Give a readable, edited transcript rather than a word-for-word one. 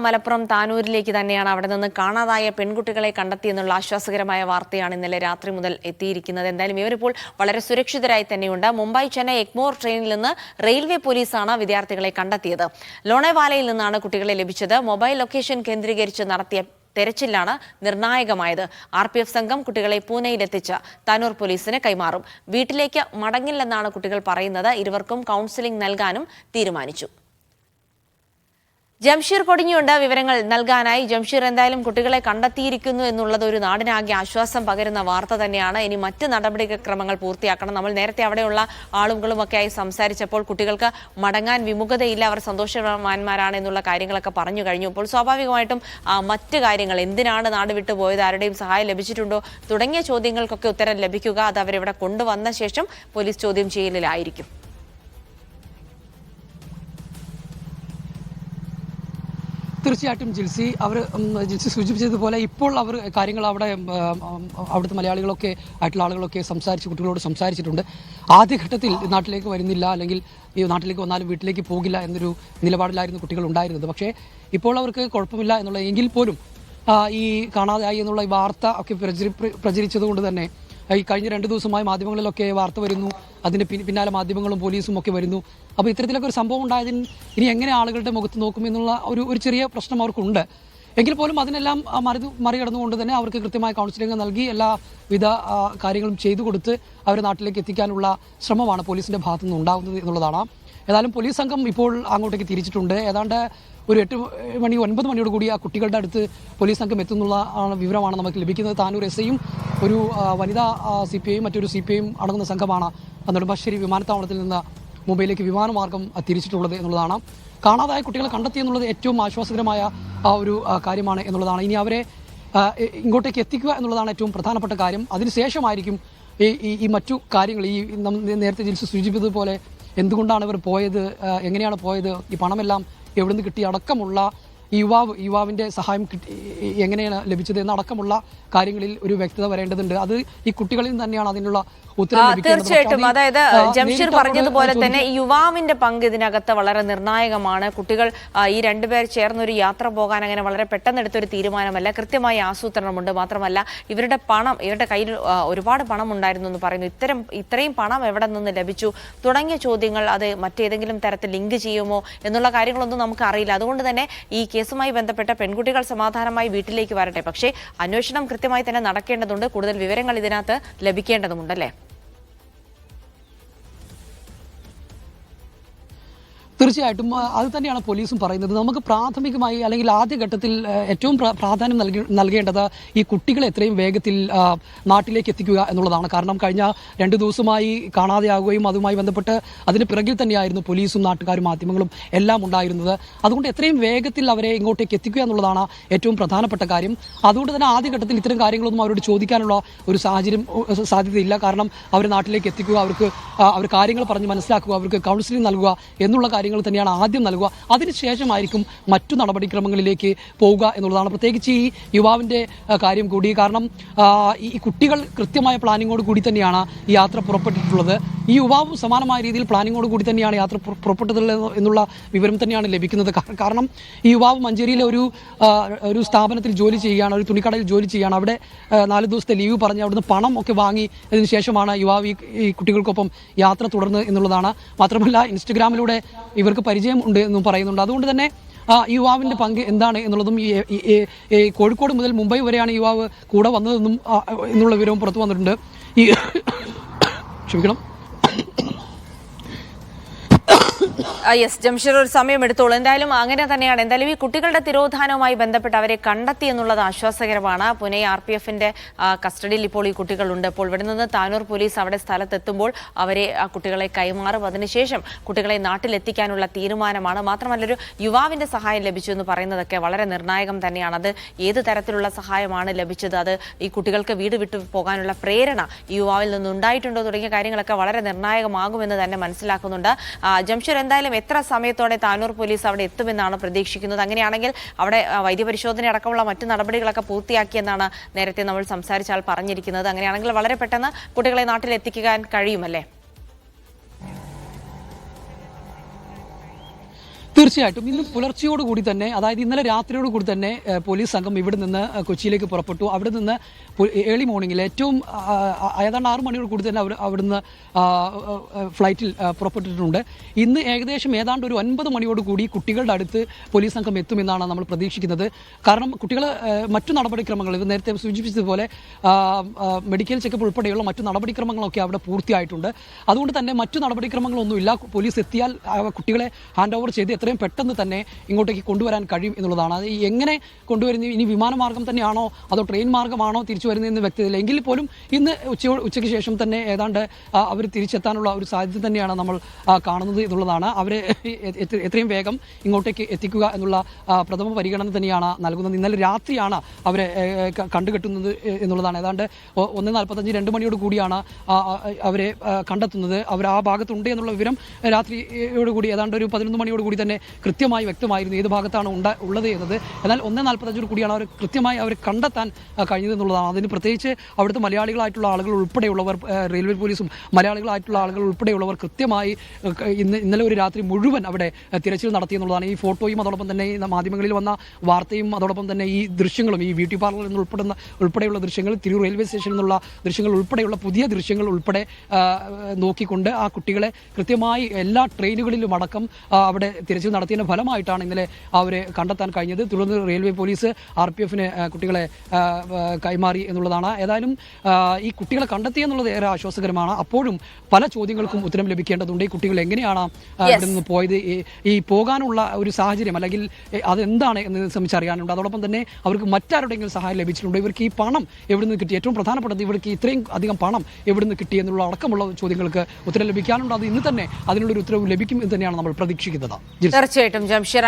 മലപ്പുറം താനൂരിലേക്ക് തന്നെയാണ് അവിടെ നിന്ന് കാണാതായ പെൺകുട്ടികളെ കണ്ടെത്തിയെന്നുള്ള ആശ്വാസകരമായ വാർത്തയാണ് ഇന്നലെ രാത്രി മുതൽ എത്തിയിരിക്കുന്നത്. എന്തായാലും ഇവരിപ്പോൾ വളരെ സുരക്ഷിതരായി തന്നെയുണ്ട്. മുംബൈ ചെന്നൈ എഗ്മോർ ട്രെയിനിൽ നിന്ന് റെയിൽവേ പോലീസാണ് വിദ്യാർത്ഥികളെ കണ്ടെത്തിയത്. ലോണേവാലയിൽ നിന്നാണ് കുട്ടികളെ ലഭിച്ചത്. മൊബൈൽ ലൊക്കേഷൻ കേന്ദ്രീകരിച്ച് നടത്തിയ തെരച്ചിലാണ് നിർണായകമായത്. RPF സംഘം കുട്ടികളെ പൂനെയിലെത്തിച്ച് താനൂർ പോലീസിന് കൈമാറും. വീട്ടിലേക്ക് മടങ്ങില്ലെന്നാണ് കുട്ടികൾ പറയുന്നത്. ഇരുവർക്കും കൗൺസിലിംഗ് നൽകാനും തീരുമാനിച്ചു. ജംഷീർ കൊടിഞ്ഞുണ്ട് വിവരങ്ങൾ നൽകാനായി. ജംഷീർ, എന്തായാലും കുട്ടികളെ കണ്ടെത്തിയിരിക്കുന്നു എന്നുള്ളത് ഒരു നാടിനാകെ ആശ്വാസം പകരുന്ന വാർത്ത തന്നെയാണ്. ഇനി മറ്റ് നടപടിക്രമങ്ങൾ പൂർത്തിയാക്കണം. നമ്മൾ നേരത്തെ അവിടെയുള്ള ആളുകളുമൊക്കെയായി സംസാരിച്ചപ്പോൾ കുട്ടികൾക്ക് മടങ്ങാൻ വിമുഖതയില്ല, അവർ സന്തോഷവാന്മാരാണ് എന്നുള്ള കാര്യങ്ങളൊക്കെ പറഞ്ഞു കഴിഞ്ഞു. അപ്പോൾ സ്വാഭാവികമായിട്ടും മറ്റ് കാര്യങ്ങൾ, എന്തിനാണ് നാട് വിട്ടുപോയത്, ആരുടെയും സഹായം ലഭിച്ചിട്ടുണ്ടോ തുടങ്ങിയ ചോദ്യങ്ങൾക്കൊക്കെ ഉത്തരം ലഭിക്കുക അത് അവരിവിടെ കൊണ്ടുവന്ന ശേഷം പോലീസ് ചോദ്യം ചെയ്യലിലായിരിക്കും. തീർച്ചയായിട്ടും ജിൽസി സൂചിപ്പിച്ചതുപോലെ ഇപ്പോൾ അവർ കാര്യങ്ങൾ അവിടുത്തെ മലയാളികളൊക്കെ ആയിട്ടുള്ള ആളുകളൊക്കെ കുട്ടികളോട് സംസാരിച്ചിട്ടുണ്ട്. ആദ്യഘട്ടത്തിൽ നാട്ടിലേക്ക് വരുന്നില്ല, അല്ലെങ്കിൽ ഈ നാട്ടിലേക്ക് വന്നാലും വീട്ടിലേക്ക് പോകില്ല എന്നൊരു നിലപാടിലായിരുന്നു കുട്ടികൾ ഉണ്ടായിരുന്നത്. പക്ഷേ ഇപ്പോൾ അവർക്ക് കുഴപ്പമില്ല എന്നുള്ള, എങ്കിൽ പോലും ഈ കാണാതായി എന്നുള്ള ഈ വാർത്ത ഒക്കെ പ്രചരിച്ചതുകൊണ്ട് തന്നെ ഈ കഴിഞ്ഞ 2 ദിവസമായി മാധ്യമങ്ങളിലൊക്കെ വാർത്ത വരുന്നു. അതിൻ്റെ പിന്നാലെ മാധ്യമങ്ങളും പോലീസും ഒക്കെ വരുന്നു. അപ്പോൾ ഇത്തരത്തിലൊക്കെ ഒരു സംഭവം ഉണ്ടായതിന് ഇനി എങ്ങനെ ആളുകളുടെ മുഖത്ത് നോക്കുമെന്നുള്ള ഒരു ചെറിയ പ്രശ്നം അവർക്കുണ്ട്. എങ്കിൽ പോലും അതിനെല്ലാം മറികടന്നുകൊണ്ട് തന്നെ അവർക്ക് കൃത്യമായ കൗൺസിലിംഗ് നൽകി എല്ലാവിധ കാര്യങ്ങളും ചെയ്തു കൊടുത്ത് അവരെ നാട്ടിലേക്ക് എത്തിക്കാനുള്ള ശ്രമമാണ് പോലീസിൻ്റെ ഭാഗത്തുനിന്ന് ഉണ്ടാകുന്നത് എന്നുള്ളതാണ്. ഏതായാലും പോലീസ് സംഘം ഇപ്പോൾ അങ്ങോട്ടേക്ക് തിരിച്ചിട്ടുണ്ട്. ഏതാണ്ട് ഒരു 8 മണി 9 മണിയോട് കൂടി ആ കുട്ടികളുടെ അടുത്ത് പോലീസ് സംഘം എത്തുന്നുള്ള വിവരമാണ് നമുക്ക് ലഭിക്കുന്നത്. താനൂർ SIയും ഒരു വനിതാ CPIയും മറ്റൊരു CPIയും അടങ്ങുന്ന സംഘമാണ് നെടുമ്പാശ്ശേരി വിമാനത്താവളത്തിൽ നിന്ന് മുംബൈയിലേക്ക് വിമാനമാർഗം തിരിച്ചിട്ടുള്ളത് എന്നുള്ളതാണ്. കാണാതായ കുട്ടികളെ കണ്ടെത്തി എന്നുള്ളത് ഏറ്റവും ആശ്വാസകരമായ ഒരു കാര്യമാണ് എന്നുള്ളതാണ്. ഇനി അവരെ ഇങ്ങോട്ടേക്ക് എത്തിക്കുക എന്നുള്ളതാണ് ഏറ്റവും പ്രധാനപ്പെട്ട കാര്യം. അതിനുശേഷമായിരിക്കും ഈ മറ്റു കാര്യങ്ങൾ, ഈ നേരത്തെ ജിൽസ് സൂചിപ്പിച്ചതുപോലെ എന്തുകൊണ്ടാണ് ഇവർ പോയത്, എങ്ങനെയാണ് പോയത്, ഈ പണമെല്ലാം എവിടെ നിന്ന് കിട്ടി അടക്കമുള്ള യുവാവിൻ്റെ സഹായം എങ്ങനെയാണ് ലഭിച്ചത് എന്നടക്കമുള്ള കാര്യങ്ങളിൽ ഒരു വ്യക്തത വരേണ്ടതുണ്ട്. അത് ഈ കുട്ടികളിൽ തന്നെയാണ് അതിനുള്ള ഉത്തരം. തീർച്ചയായിട്ടും, അതായത് ജംഷീർ പറഞ്ഞതുപോലെ തന്നെ ഈ യുവാവിന്റെ പങ്ക് ഇതിനകത്ത് വളരെ നിർണായകമാണ്. കുട്ടികൾ ഈ 2 പേർ ചേർന്നൊരു യാത്ര പോകാൻ അങ്ങനെ വളരെ പെട്ടെന്ന് എടുത്തൊരു തീരുമാനമല്ല, കൃത്യമായ ആസൂത്രണമുണ്ട്. മാത്രമല്ല ഇവരുടെ കയ്യിൽ ഒരുപാട് പണം ഉണ്ടായിരുന്നു എന്ന് പറയുന്നു. ഇത്രയും പണം എവിടെ നിന്ന് ലഭിച്ചു തുടങ്ങിയ ചോദ്യങ്ങൾ, അത് മറ്റേതെങ്കിലും തരത്തിൽ ലിങ്ക് ചെയ്യുമോ എന്നുള്ള കാര്യങ്ങളൊന്നും നമുക്ക് അറിയില്ല. അതുകൊണ്ട് തന്നെ ഈ കേസുമായി ബന്ധപ്പെട്ട പെൺകുട്ടികൾ സമാധാനമായി വീട്ടിലേക്ക് വരട്ടെ. പക്ഷേ അന്വേഷണം കൃത്യമായി തന്നെ നടക്കേണ്ടതുണ്ട്. കൂടുതൽ വിവരങ്ങൾ ഇതിനകത്ത് ലഭിക്കേണ്ടതുണ്ടല്ലേ? തീർച്ചയായിട്ടും അത് തന്നെയാണ് പോലീസും പറയുന്നത്. നമുക്ക് പ്രാഥമികമായി അല്ലെങ്കിൽ ആദ്യഘട്ടത്തിൽ ഏറ്റവും പ്രാധാന്യം നൽകേണ്ടത് ഈ കുട്ടികളെ എത്രയും വേഗത്തിൽ നാട്ടിലേക്ക് എത്തിക്കുക എന്നുള്ളതാണ്. കാരണം കഴിഞ്ഞ 2 ദിവസമായി കാണാതെയാകുകയും അതുമായി ബന്ധപ്പെട്ട് അതിന് പിറകിൽ തന്നെയായിരുന്നു പോലീസും നാട്ടുകാരും മാധ്യമങ്ങളും എല്ലാം ഉണ്ടായിരുന്നത്. അതുകൊണ്ട് എത്രയും വേഗത്തിൽ അവരെ ഇങ്ങോട്ടേക്ക് എത്തിക്കുക എന്നുള്ളതാണ് ഏറ്റവും പ്രധാനപ്പെട്ട കാര്യം. അതുകൊണ്ട് തന്നെ ആദ്യഘട്ടത്തിൽ ഇത്തരം കാര്യങ്ങളൊന്നും അവരോട് ചോദിക്കാനുള്ള ഒരു സാധ്യതയില്ല. കാരണം അവരെ നാട്ടിലേക്ക് എത്തിക്കുക, അവർ കാര്യങ്ങൾ പറഞ്ഞ് മനസ്സിലാക്കുക, അവർക്ക് കൗൺസിലിംഗ് നൽകുക എന്നുള്ള കാര്യങ്ങൾ തന്നെയാണ് ആദ്യം നൽകുക. അതിനുശേഷമായിരിക്കും മറ്റു നടപടിക്രമങ്ങളിലേക്ക് പോവുക എന്നുള്ളതാണ്. പ്രത്യേകിച്ച് ഈ യുവാവിൻ്റെ കാര്യം കൂടി. കാരണം ഈ കുട്ടികൾ കൃത്യമായ പ്ലാനിങ്ങോട് കൂടി തന്നെയാണ് ഈ യാത്ര പുറപ്പെട്ടിട്ടുള്ളത്. ഈ യുവാവും സമാനമായ രീതിയിൽ പ്ലാനിങ്ങോട് കൂടി തന്നെയാണ് യാത്ര പുറപ്പെട്ടതുള്ളത് എന്നുള്ള വിവരം തന്നെയാണ് ലഭിക്കുന്നത്. കാരണം ഈ യുവാവ് മഞ്ചേരിയിലെ ഒരു സ്ഥാപനത്തിൽ ജോലി ചെയ്യുകയാണ്, ഒരു തുണിക്കടയിൽ ജോലി ചെയ്യുകയാണ്. അവിടെ 4 ദിവസത്തെ ലീവ് പറഞ്ഞ് അവിടുന്ന് പണം ഒക്കെ വാങ്ങി അതിന് ശേഷമാണ് യുവാവ് ഈ കുട്ടികൾക്കൊപ്പം യാത്ര തുടർന്ന് എന്നുള്ളതാണ്. മാത്രമല്ല ഇൻസ്റ്റഗ്രാമിലൂടെ ഇവർക്ക് പരിചയം ഉണ്ട് എന്നും പറയുന്നുണ്ട്. അതുകൊണ്ട് തന്നെ ഈ യുവാവിൻ്റെ പങ്ക് എന്താണ് എന്നുള്ളതും ഈ കോഴിക്കോട് മുതൽ മുംബൈ വരെയാണ് യുവാവ് കൂടെ വന്നതെന്നും എന്നുള്ള വിവരവും പുറത്തു വന്നിട്ടുണ്ട്. ക്ഷമിക്കണം. യെസ് ജംഷീർ, ഒരു സമയം എടുത്തോളൂ. എന്തായാലും അങ്ങനെ തന്നെയാണ്. എന്തായാലും ഈ കുട്ടികളുടെ തിരോധാനവുമായി ബന്ധപ്പെട്ട് അവരെ കണ്ടെത്തി എന്നുള്ളത് ആശ്വാസകരമാണ്. പുനെ RPFന്റെ കസ്റ്റഡിയിൽ ഇപ്പോൾ ഈ കുട്ടികളുണ്ട്. ഇപ്പോൾ ഇവിടെ നിന്ന് താനൂർ പോലീസ് അവിടെ സ്ഥലത്തെത്തുമ്പോൾ അവരെ കുട്ടികളെ കൈമാറും. അതിനുശേഷം കുട്ടികളെ നാട്ടിലെത്തിക്കാനുള്ള തീരുമാനമാണ്. മാത്രമല്ല ഒരു യുവാവിന്റെ സഹായം ലഭിച്ചു എന്ന് പറയുന്നതൊക്കെ വളരെ നിർണായകം തന്നെയാണ്. അത് ഏത് തരത്തിലുള്ള സഹായമാണ് ലഭിച്ചത്, അത് ഈ കുട്ടികൾക്ക് വീട് വിട്ടു പോകാനുള്ള പ്രേരണ ഈ യുവാവിൽ നിന്നുണ്ടായിട്ടുണ്ടോ തുടങ്ങിയ കാര്യങ്ങളൊക്കെ വളരെ നിർണായകമാകുമെന്ന് തന്നെ മനസ്സിലാക്കുന്നുണ്ട്. ജംഷീർ, എന്തായാലും എത്ര സമയത്തോടെ താനൂർ പോലീസ് അവിടെ എത്തുമെന്നാണ് പ്രതീക്ഷിക്കുന്നത്? അങ്ങനെയാണെങ്കിൽ അവിടെ വൈദ്യപരിശോധന അടക്കമുള്ള മറ്റു നടപടികളൊക്കെ പൂർത്തിയാക്കിയെന്നാണ് നേരത്തെ നമ്മൾ സംസാരിച്ചാൽ പറഞ്ഞിരിക്കുന്നത്. അങ്ങനെയാണെങ്കിൽ വളരെ പെട്ടെന്ന് കുട്ടികളെ നാട്ടിലെത്തിക്കാൻ കഴിയുമല്ലേ? തീർച്ചയായിട്ടും ഇന്ന് പുലർച്ചയോടുകൂടി തന്നെ, അതായത് ഇന്നലെ രാത്രിയോട് കൂടി തന്നെ പോലീസ് സംഘം ഇവിടെ നിന്ന് കൊച്ചിയിലേക്ക് പുറപ്പെട്ടു. അവിടെ നിന്ന് ഏർലി മോർണിംഗിൽ ഏറ്റവും ഏതാണ്ട് 6 മണിയോട് കൂടി തന്നെ അവിടുന്ന് ഫ്ലൈറ്റിൽ പുറപ്പെട്ടിട്ടുണ്ട്. ഇന്ന് ഏതാണ്ട് ഒരു 9 മണിയോട് കൂടി കുട്ടികളുടെ അടുത്ത് പോലീസ് സംഘം എത്തുമെന്നാണ് നമ്മൾ പ്രതീക്ഷിക്കുന്നത്. കാരണം കുട്ടികൾ മറ്റു നടപടിക്രമങ്ങൾ ഇത് നേരത്തെ സൂചിപ്പിച്ചതുപോലെ മെഡിക്കൽ ചെക്കപ്പ് ഉൾപ്പെടെയുള്ള മറ്റു നടപടിക്രമങ്ങളൊക്കെ അവിടെ പൂർത്തിയായിട്ടുണ്ട്. അതുകൊണ്ട് തന്നെ മറ്റു നടപടിക്രമങ്ങളൊന്നുമില്ല. പോലീസ് എത്തിയാൽ കുട്ടികളെ ഹാൻഡ് ഓവർ ചെയ്ത് എത്രയും പെട്ടെന്ന് തന്നെ ഇങ്ങോട്ടേക്ക് കൊണ്ടുവരാൻ കഴിയും എന്നുള്ളതാണ്. അത് എങ്ങനെ കൊണ്ടുവരുന്നത്, ഇനി വിമാനമാർഗം തന്നെയാണോ അതോ ട്രെയിൻ മാർഗമാണോ തിരിച്ചു വരുന്നതെന്ന് വ്യക്തതയില്ല. എങ്കിൽ പോലും ഇന്ന് ഉച്ചയ്ക്ക് ശേഷം തന്നെ ഏതാണ്ട് അവർ തിരിച്ചെത്താനുള്ള ഒരു സാധ്യത തന്നെയാണ് നമ്മൾ കാണുന്നത് എന്നുള്ളതാണ്. അവരെ എത്രയും വേഗം ഇങ്ങോട്ടേക്ക് എത്തിക്കുക എന്നുള്ള പ്രഥമ പരിഗണന തന്നെയാണ് നൽകുന്നത്. ഇന്നലെ രാത്രിയാണ് അവരെ കണ്ടുകെട്ടുന്നത് എന്നുള്ളതാണ്. ഏതാണ്ട് 1:45 2 മണിയോട് കൂടിയാണ് അവരെ കണ്ടെത്തുന്നത്. അവർ ആ ഭാഗത്തുണ്ട് എന്നുള്ള വിവരം രാത്രിയോട് കൂടി ഏതാണ്ട് ഒരു 11 മണിയോട് കൂടി തന്നെ കൃത്യമായി വ്യക്തമായിരുന്നു ഏത് ഭാഗത്താണ് ഉള്ളത് എന്നത്. എന്നാൽ 1:45 കൂടിയാണ് അവർ കൃത്യമായി അവരെ കണ്ടെത്താൻ കഴിഞ്ഞത് എന്നുള്ളതാണ്. അതിന് പ്രത്യേകിച്ച് അവിടുത്തെ മലയാളികളായിട്ടുള്ള ആളുകൾ ഉൾപ്പെടെയുള്ളവർ, റെയിൽവേ പോലീസും മലയാളികളായിട്ടുള്ള ആളുകൾ ഉൾപ്പെടെയുള്ളവർ കൃത്യമായി ഇന്നലെ ഒരു രാത്രി മുഴുവൻ അവിടെ തിരച്ചിൽ നടത്തിയെന്നുള്ളതാണ്. ഈ ഫോട്ടോയും അതോടൊപ്പം തന്നെ മാധ്യമങ്ങളിൽ വന്ന വാർത്തയും അതോടൊപ്പം തന്നെ ഈ ദൃശ്യങ്ങളും, ഈ ബ്യൂട്ടി പാർലറിൽ നിന്ന് ഉൾപ്പെടെയുള്ള ദൃശ്യങ്ങൾ, തിരൂർ റെയിൽവേ സ്റ്റേഷനിൽ നിന്നുള്ള ദൃശ്യങ്ങൾ ഉൾപ്പെടെയുള്ള പുതിയ ദൃശ്യങ്ങൾ ഉൾപ്പെടെ നോക്കിക്കൊണ്ട് ആ കുട്ടികളെ കൃത്യമായി എല്ലാ ട്രെയിനുകളിലും അടക്കം അവിടെ തിരച്ചിൽ നടത്തിയതിൻ്റെ ഫലമായിട്ടാണ് ഇന്നലെ അവരെ കണ്ടെത്താൻ കഴിഞ്ഞത്. തുടർന്ന് റെയിൽവേ പോലീസ് RPF-ന് കുട്ടികളെ കൈമാറി എന്നുള്ളതാണ്. ഏതായാലും ഈ കുട്ടികളെ കണ്ടെത്തിയെന്നുള്ളത് ഏറെ ആശ്വാസകരമാണ്. അപ്പോഴും പല ചോദ്യങ്ങൾക്കും ഉത്തരം ലഭിക്കേണ്ടതുണ്ട്. ഈ കുട്ടികൾ എങ്ങനെയാണ് ഇവിടെ നിന്ന് പോയത്, ഈ പോകാനുള്ള ഒരു സാഹചര്യം അല്ലെങ്കിൽ അതെന്താണ് എന്ന് സംബന്ധിച്ചറിയാനുണ്ട്. അതോടൊപ്പം തന്നെ അവർക്ക് മറ്റാരുടെയെങ്കിലും സഹായം ലഭിച്ചിട്ടുണ്ടോ, ഇവർക്ക് ഈ പണം എവിടെ നിന്ന് കിട്ടി, ഏറ്റവും പ്രധാനപ്പെട്ടത് ഇവർക്ക് ഇത്രയും അധികം പണം എവിടെ നിന്ന് കിട്ടി എന്നുള്ള അടക്കമുള്ള ചോദ്യങ്ങൾക്ക് ഉത്തരം ലഭിക്കാനുണ്ട്. അത് ഇന്ന് തന്നെ അതിനുള്ളൊരു ഉത്തരവ് ലഭിക്കും എന്ന് തന്നെയാണ് നമ്മൾ പ്രതീക്ഷിക്കുന്നത്. തീർച്ചയായിട്ടും ജംഷീർ.